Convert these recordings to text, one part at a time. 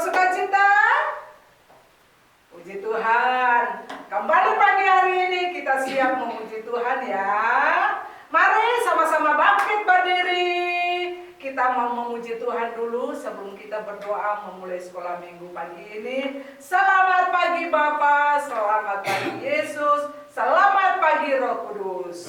bersukacita? Puji Tuhan. Kembali pagi hari ini kita siap memuji Tuhan ya. Mari sama-sama bangkit berdiri. Kita mau memuji Tuhan dulu sebelum kita berdoa memulai sekolah minggu pagi ini. Selamat pagi Bapa, selamat pagi Yesus, selamat pagi Roh Kudus.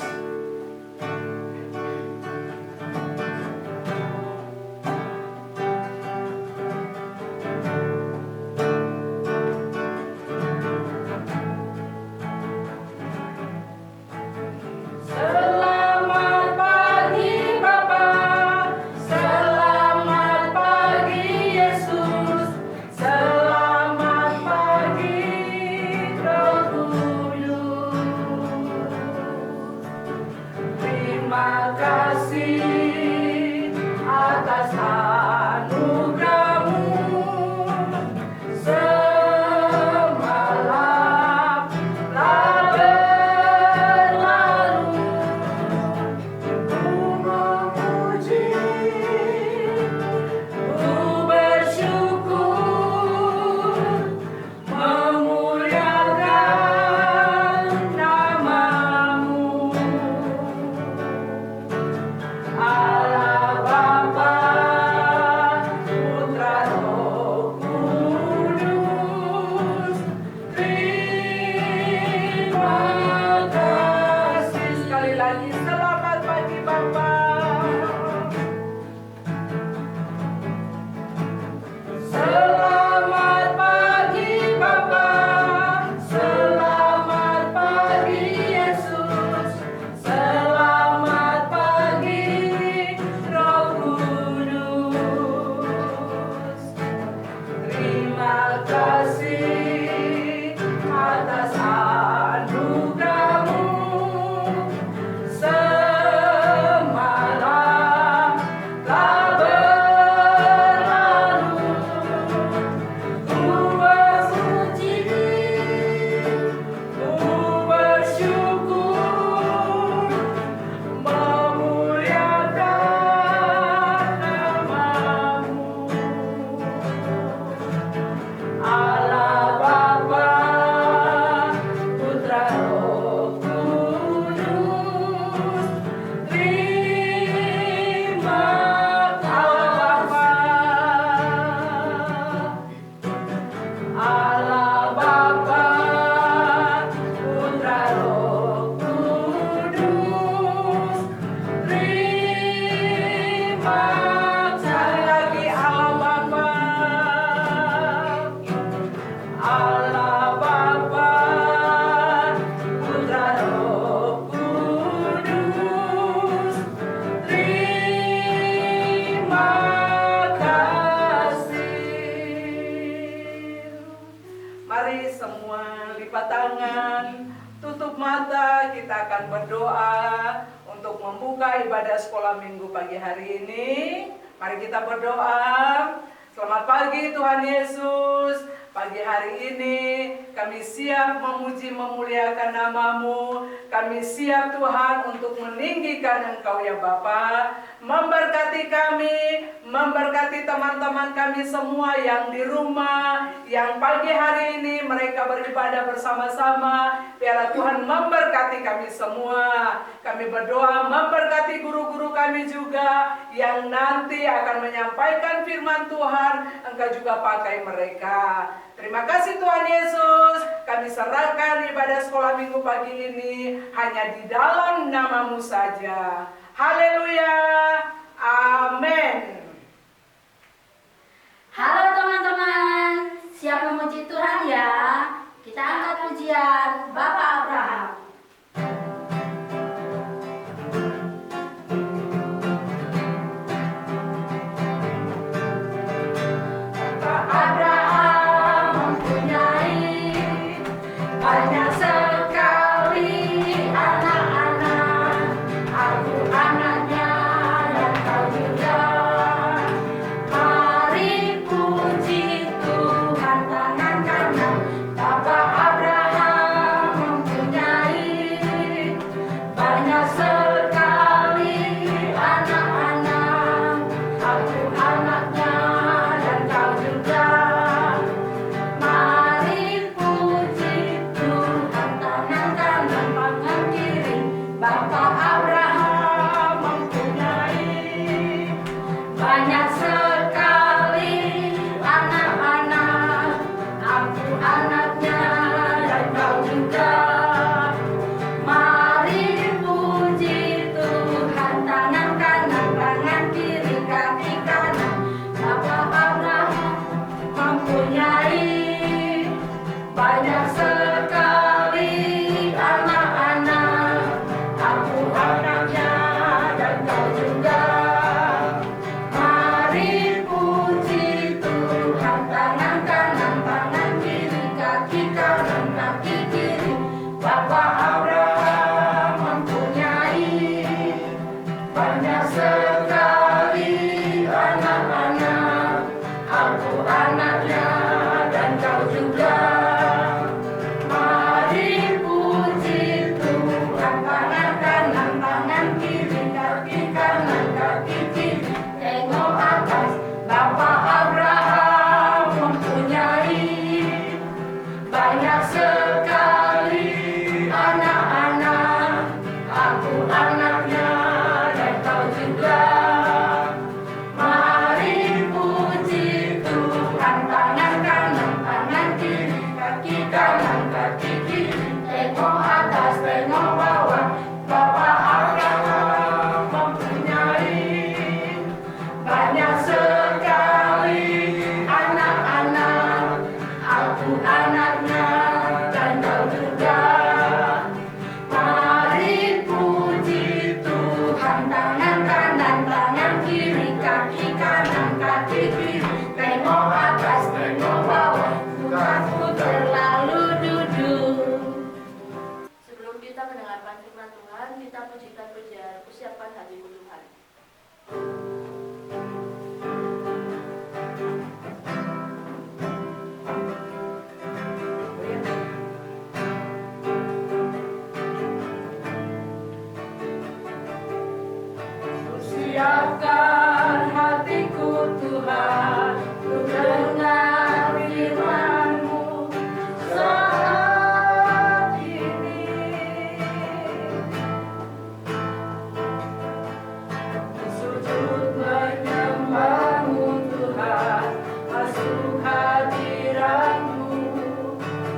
Sekolah minggu pagi hari ini, mari kita berdoa. Selamat pagi Tuhan Yesus. Pagi hari ini kami siap memuji memuliakan nama-Mu. Kami siap Tuhan untuk meninggikan Engkau ya Bapa. Memberkati kami, memberkati teman-teman kami semua yang di rumah, yang pagi hari ini mereka beribadah bersama-sama. Biarlah Tuhan memberkati kami semua. Kami berdoa memberkati guru-guru kami juga yang nanti akan menyampaikan firman Tuhan. Engkau juga pakai mereka. Terima kasih Tuhan Yesus. Kami serahkan ibadah sekolah minggu pagi ini hanya di dalam nama-Mu saja. Haleluya. Amin. Halo teman-teman, siap memuji Tuhan ya. Kita angkat pujian Bapak Abraham. Banyak sekali anak-anak, aku anaknya dan kau juga. Mari puji Tuhan tangan kanan, Bapak Abraham mempunyai banyak sekali anak-anak, aku anaknya dan kau juga. anak-anak, aku anaknya dan kau juga. Mari puji Tuhan, tangan kanan, tangan kiri, kaki kanan, kaki kiri. Tengok atas, Bapak Abraham mempunyai banyak sekali anak-anak, aku anaknya dan kau juga. Mari puji Tuhan, tangan kanan, tangan kiri, kaki kanan, kaki kiri. Tengok atas, tengok bawah, Bapak Abraham mempunyai banyak sekali anak-anak, aku anaknya dan kau juga. Mari puji Tuhan, tangan kanan, tangan kiri, kaki kanan, kaki kiri. Tengok atas, tengok bawah, Tuhanku terlalu duduk. Sebelum kita mendengarkan firman Tuhan, kita pujikan pujian usiapan hadirat Tuhan. Siapkan hatiku Tuhan, untuk dengar firman-Mu saat ini. Sujud menyembah-Mu Tuhan, masuk hadirat-Mu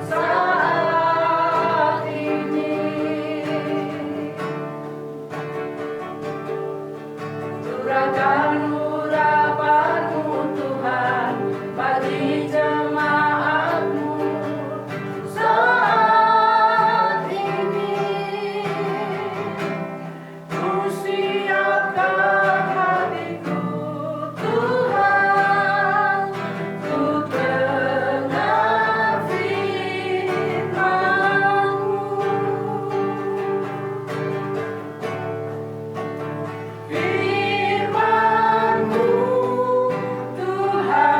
saat ini. Curahkan urapan-Mu Tuhan bagi jemaat-Mu saat ini. Ku siapkan hatiku Tuhan, ku dengar firman-Mu. Firman-Mu Tuhan,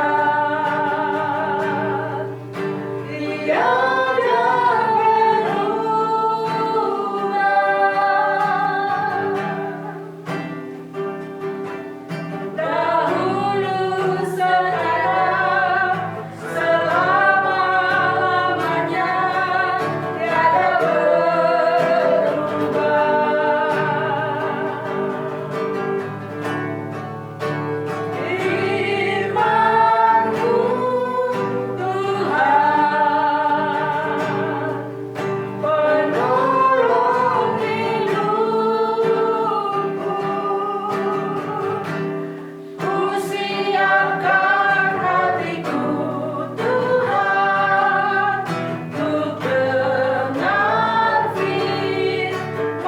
tiada berubah. Dahulu, sekarang, selama-lamanya, tiada berubah. Firman-Mu Tuhan, penolong hidupku. Ku siapkan hatiku Tuhan, untuk dengar firman-Mu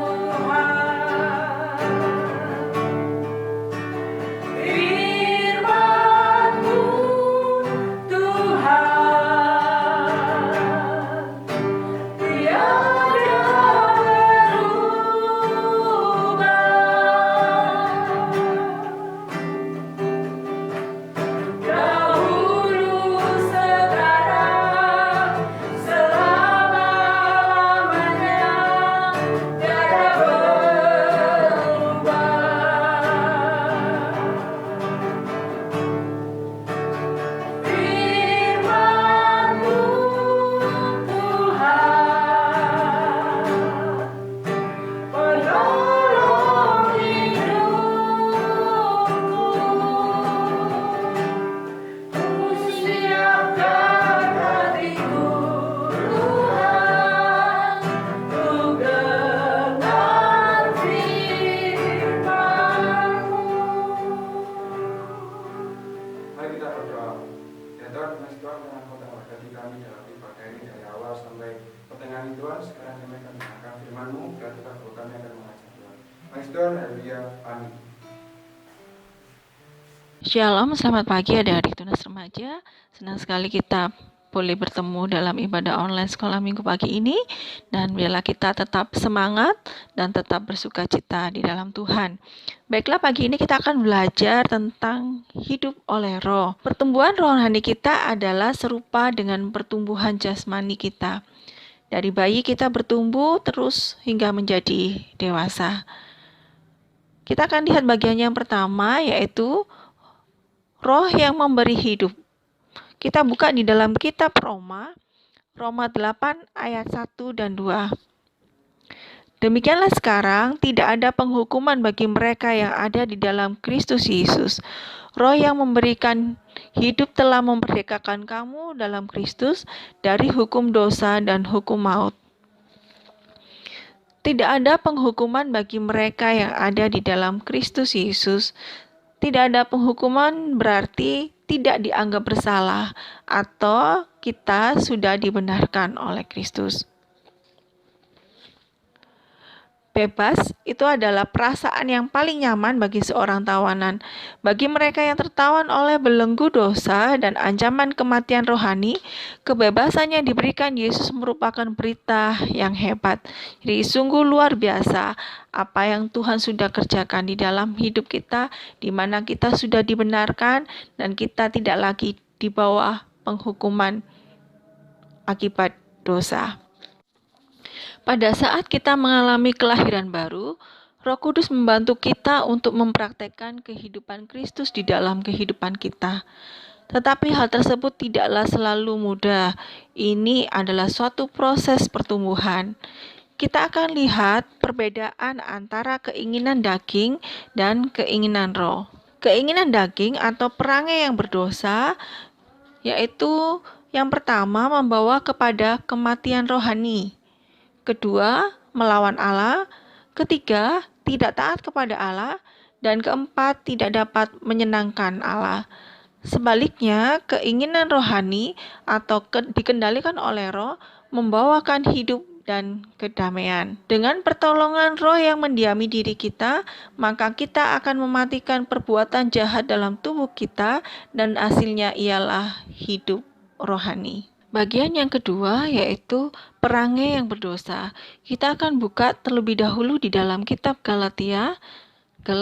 Tuhan. Firman-Mu Tuhan, tiada berubah. Dahulu, sekarang, selama-lamanya, tiada berubah. Firman-Mu Tuhan, penolong hidupku. Ku siapkan hatiku Tuhan, untuk dengar firman-Mu. Mari kita berdoa. Ya Tuhan, kami Tuhan dengan Kau telah berkati kami dalam ibadah ini dari awal sampai pertengahan Tuhan. Sekarang kami akan mendengarkan firman-Mu dan kita kami akan mengajar Tuhan. Mari Tuhan, haleluya, amin. Shalom, selamat pagi adik-adik Tunas Remaja. Senang sekali kita boleh bertemu dalam ibadah online sekolah minggu pagi ini, dan biarlah kita tetap semangat dan tetap bersukacita di dalam Tuhan. Baiklah, pagi ini kita akan belajar tentang hidup oleh roh. Pertumbuhan rohani kita adalah serupa dengan pertumbuhan jasmani kita. Dari bayi kita bertumbuh terus hingga menjadi dewasa. Kita akan lihat bagian yang pertama, yaitu roh yang memberi hidup. Kita buka di dalam kitab Roma 8 ayat 1 dan 2. Demikianlah sekarang tidak ada penghukuman bagi mereka yang ada di dalam Kristus Yesus. Roh yang memberikan hidup telah memerdekakan kamu dalam Kristus dari hukum dosa dan hukum maut. Tidak ada penghukuman bagi mereka yang ada di dalam Kristus Yesus. Tidak ada penghukuman berarti tidak dianggap bersalah atau kita sudah dibenarkan oleh Kristus. Bebas itu adalah perasaan yang paling nyaman bagi seorang tawanan. Bagi mereka yang tertawan oleh belenggu dosa dan ancaman kematian rohani, kebebasan yang diberikan Yesus merupakan berita yang hebat. Jadi sungguh luar biasa apa yang Tuhan sudah kerjakan di dalam hidup kita, di mana kita sudah dibenarkan dan kita tidak lagi di bawah penghukuman akibat dosa. Pada saat kita mengalami kelahiran baru, Roh Kudus membantu kita untuk mempraktekkan kehidupan Kristus di dalam kehidupan kita. Tetapi hal tersebut tidaklah selalu mudah. Ini adalah suatu proses pertumbuhan. Kita akan lihat perbedaan antara keinginan daging dan keinginan roh. Keinginan daging atau perangai yang berdosa, yaitu yang pertama membawa kepada kematian rohani. Kedua, melawan Allah. Ketiga, tidak taat kepada Allah. Dan keempat, tidak dapat menyenangkan Allah. Sebaliknya, keinginan rohani atau dikendalikan oleh roh membawakan hidup dan kedamaian. Dengan pertolongan roh yang mendiami diri kita, maka kita akan mematikan perbuatan jahat dalam tubuh kita dan hasilnya ialah hidup rohani. Bagian yang kedua yaitu perangai yang berdosa. Kita akan buka terlebih dahulu di dalam kitab Galatia 5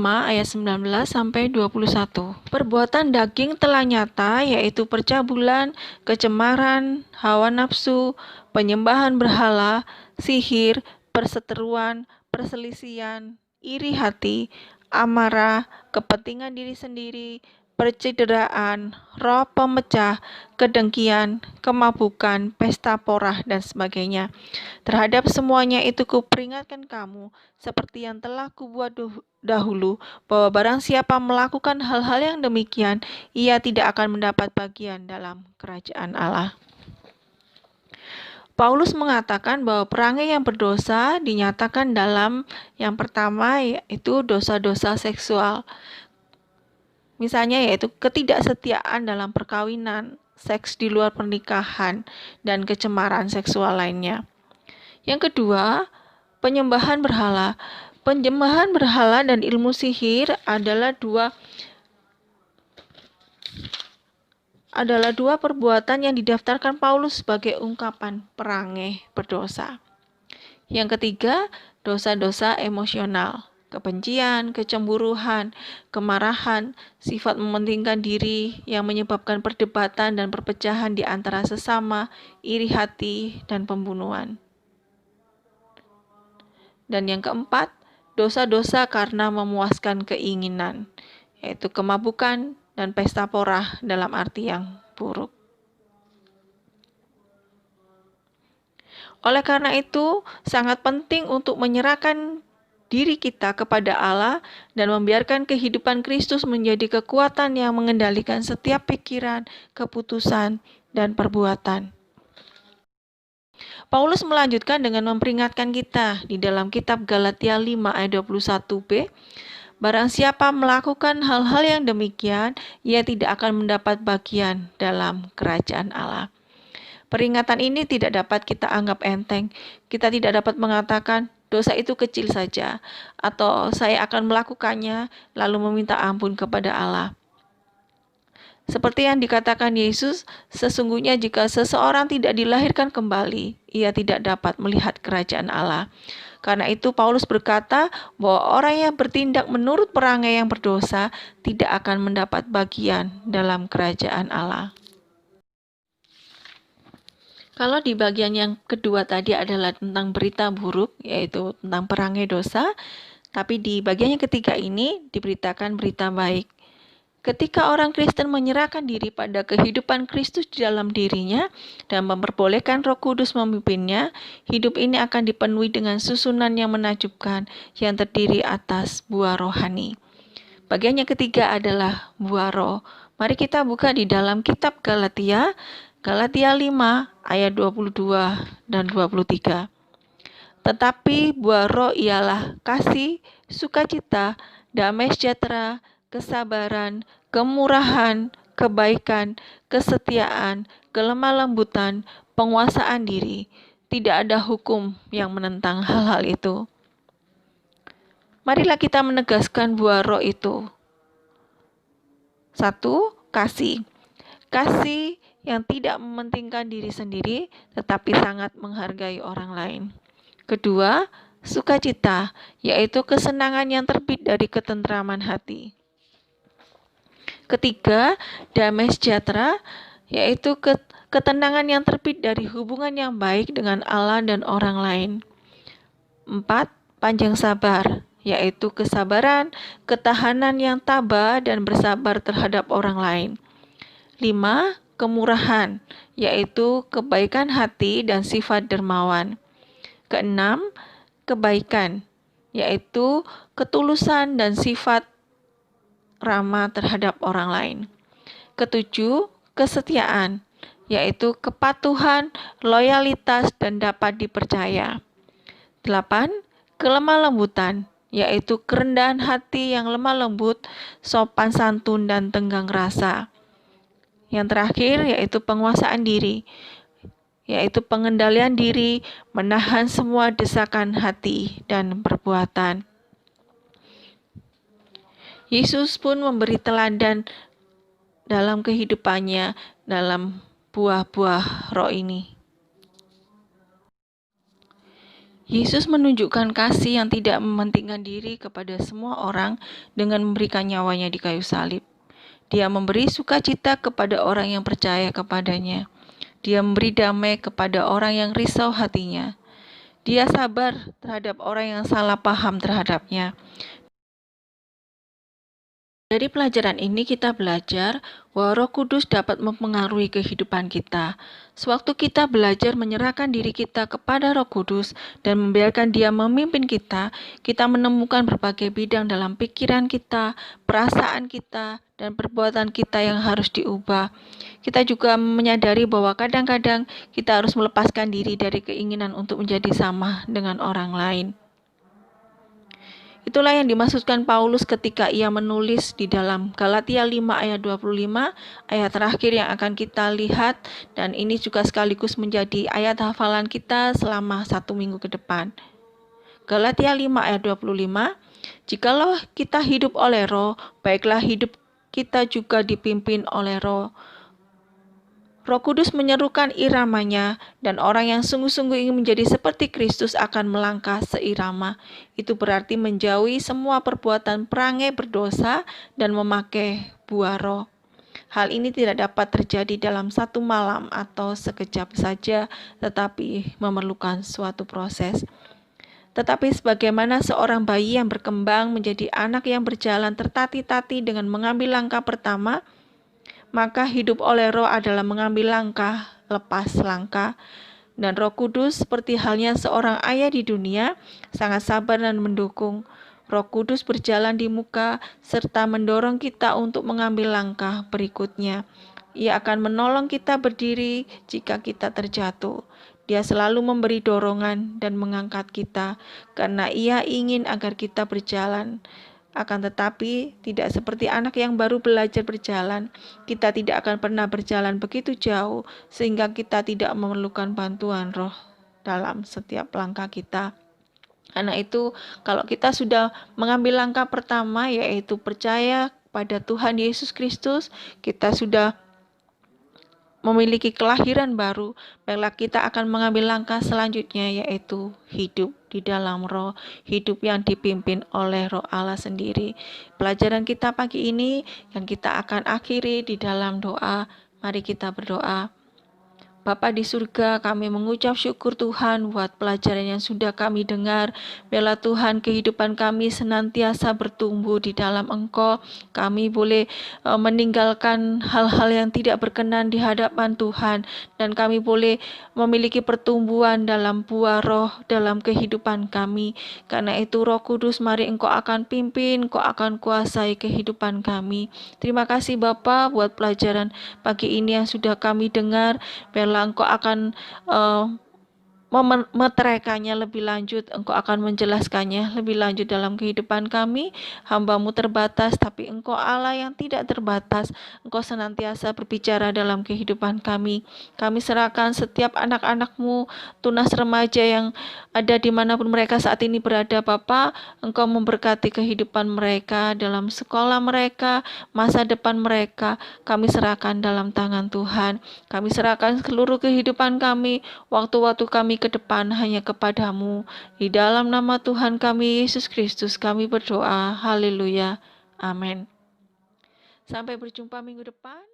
ayat 19 sampai 21. Perbuatan daging telah nyata, yaitu percabulan, kecemaran, hawa nafsu, penyembahan berhala, sihir, perseteruan, perselisihan, iri hati, amarah, kepentingan diri sendiri, percederaan, roh pemecah, kedengkian, kemabukan, pesta porah, dan sebagainya. Terhadap semuanya itu kuperingatkan kamu, seperti yang telah kubuat dahulu, bahwa barang siapa melakukan hal-hal yang demikian, ia tidak akan mendapat bagian dalam kerajaan Allah. Paulus mengatakan bahwa perangai yang berdosa dinyatakan dalam yang pertama yaitu dosa-dosa seksual. Misalnya yaitu ketidaksetiaan dalam perkawinan, seks di luar pernikahan, dan kecemaran seksual lainnya. Yang kedua, penyembahan berhala. Penyembahan berhala dan ilmu sihir adalah dua perbuatan yang didaftarkan Paulus sebagai ungkapan perangai berdosa. Yang ketiga, dosa-dosa emosional. Kebencian, kecemburuan, kemarahan, sifat mementingkan diri yang menyebabkan perdebatan dan perpecahan di antara sesama, iri hati, dan pembunuhan. Dan yang keempat, dosa-dosa karena memuaskan keinginan, yaitu kemabukan dan pesta porah dalam arti yang buruk. Oleh karena itu, sangat penting untuk menyerahkan diri kita kepada Allah dan membiarkan kehidupan Kristus menjadi kekuatan yang mengendalikan setiap pikiran, keputusan, dan perbuatan. Paulus melanjutkan dengan memperingatkan kita di dalam kitab Galatia 5 ayat 21b, barang siapa melakukan hal-hal yang demikian, ia tidak akan mendapat bagian dalam kerajaan Allah. Peringatan ini tidak dapat kita anggap enteng. Kita tidak dapat mengatakan, dosa itu kecil saja, atau saya akan melakukannya lalu meminta ampun kepada Allah. Seperti yang dikatakan Yesus, sesungguhnya jika seseorang tidak dilahirkan kembali, ia tidak dapat melihat kerajaan Allah. Karena itu Paulus berkata bahwa orang yang bertindak menurut perangai yang berdosa tidak akan mendapat bagian dalam kerajaan Allah. Kalau di bagian yang kedua tadi adalah tentang berita buruk, yaitu tentang perangai dosa, tapi di bagian yang ketiga ini diberitakan berita baik. Ketika orang Kristen menyerahkan diri pada kehidupan Kristus di dalam dirinya dan memperbolehkan Roh Kudus memimpinnya, hidup ini akan dipenuhi dengan susunan yang menakjubkan yang terdiri atas buah rohani. Bagian yang ketiga adalah buah roh. Mari kita buka di dalam kitab Galatia 5 ayat 22 dan 23. Tetapi buah roh ialah kasih, sukacita, damai sejahtera, kesabaran, kemurahan, kebaikan, kesetiaan, kelemah lembutan, penguasaan diri. Tidak ada hukum yang menentang hal-hal itu. Marilah kita menegaskan buah roh itu. 1. Kasih. Kasih yang tidak mementingkan diri sendiri, tetapi sangat menghargai orang lain. Kedua, sukacita, yaitu kesenangan yang terbit dari ketentraman hati. Ketiga, damai sejahtera, yaitu ketenangan yang terbit dari hubungan yang baik dengan Allah dan orang lain. 4. Panjang sabar, yaitu kesabaran, ketahanan yang tabah dan bersabar terhadap orang lain. 5. Kemurahan, yaitu kebaikan hati dan sifat dermawan. Keenam, kebaikan, yaitu ketulusan dan sifat ramah terhadap orang lain. Ketujuh, kesetiaan, yaitu kepatuhan, loyalitas, dan dapat dipercaya. 8. Kelemah lembutan, yaitu kerendahan hati yang lemah lembut, sopan santun, dan tenggang rasa. Yang terakhir yaitu penguasaan diri, yaitu pengendalian diri, menahan semua desakan hati dan perbuatan. Yesus pun memberi teladan dalam kehidupannya dalam buah-buah roh ini. Yesus menunjukkan kasih yang tidak mementingkan diri kepada semua orang dengan memberikan nyawanya di kayu salib. Dia memberi sukacita kepada orang yang percaya kepadanya. Dia memberi damai kepada orang yang risau hatinya. Dia sabar terhadap orang yang salah paham terhadapnya. Dari pelajaran ini kita belajar bahwa Roh Kudus dapat mempengaruhi kehidupan kita. Sewaktu kita belajar menyerahkan diri kita kepada Roh Kudus dan membiarkan Dia memimpin kita, kita menemukan berbagai bidang dalam pikiran kita, perasaan kita, dan perbuatan kita yang harus diubah. Kita juga menyadari bahwa kadang-kadang kita harus melepaskan diri dari keinginan untuk menjadi sama dengan orang lain. Itulah yang dimaksudkan Paulus ketika ia menulis di dalam Galatia 5 ayat 25, ayat terakhir yang akan kita lihat, dan ini juga sekaligus menjadi ayat hafalan kita selama 1 minggu ke depan. Galatia 5 ayat 25, jikalau kita hidup oleh roh, baiklah hidup kita juga dipimpin oleh roh. Roh Kudus menyerukan iramanya, dan orang yang sungguh-sungguh ingin menjadi seperti Kristus akan melangkah seirama. Itu berarti menjauhi semua perbuatan perangai berdosa dan memakai buah roh. Hal ini tidak dapat terjadi dalam satu malam atau sekejap saja, tetapi memerlukan suatu proses. Tetapi sebagaimana seorang bayi yang berkembang menjadi anak yang berjalan tertati-tati dengan mengambil langkah pertama, maka hidup oleh roh adalah mengambil langkah lepas langkah. Dan Roh Kudus seperti halnya seorang ayah di dunia, sangat sabar dan mendukung. Roh Kudus berjalan di muka serta mendorong kita untuk mengambil langkah berikutnya. Ia akan menolong kita berdiri jika kita terjatuh. Dia selalu memberi dorongan dan mengangkat kita karena Ia ingin agar kita berjalan. Akan tetapi, tidak seperti anak yang baru belajar berjalan, kita tidak akan pernah berjalan begitu jauh sehingga kita tidak memerlukan bantuan roh dalam setiap langkah kita. Karena itu, kalau kita sudah mengambil langkah pertama, yaitu percaya kepada Tuhan Yesus Kristus, kita sudah memiliki kelahiran baru, baiklah kita akan mengambil langkah selanjutnya, yaitu hidup di dalam roh, hidup yang dipimpin oleh Roh Allah sendiri. Pelajaran kita pagi ini yang kita akan akhiri di dalam doa. Mari kita berdoa. Bapa di surga, kami mengucap syukur Tuhan buat pelajaran yang sudah kami dengar. Biarlah Tuhan kehidupan kami senantiasa bertumbuh di dalam Engkau. Kami boleh meninggalkan hal-hal yang tidak berkenan di hadapan Tuhan. Dan kami boleh memiliki pertumbuhan dalam buah roh dalam kehidupan kami. Karena itu Roh Kudus, mari Engkau akan pimpin, Engkau akan kuasai kehidupan kami. Terima kasih Bapa buat pelajaran pagi ini yang sudah kami dengar. Biarlah Engkau akan memeteraikannya lebih lanjut, Engkau akan menjelaskannya lebih lanjut dalam kehidupan kami. Hamba-Mu terbatas, tapi Engkau Allah yang tidak terbatas. Engkau senantiasa berbicara dalam kehidupan kami. Kami serahkan setiap anak-anak-Mu, tunas remaja yang ada dimanapun mereka saat ini berada, Bapa. Engkau memberkati kehidupan mereka, dalam sekolah mereka, masa depan mereka. Kami serahkan dalam tangan Tuhan. Kami serahkan seluruh kehidupan kami, waktu-waktu kami ke depan hanya kepadamu. Di dalam nama Tuhan kami Yesus Kristus kami berdoa. Haleluya. Amin. Sampai berjumpa minggu depan.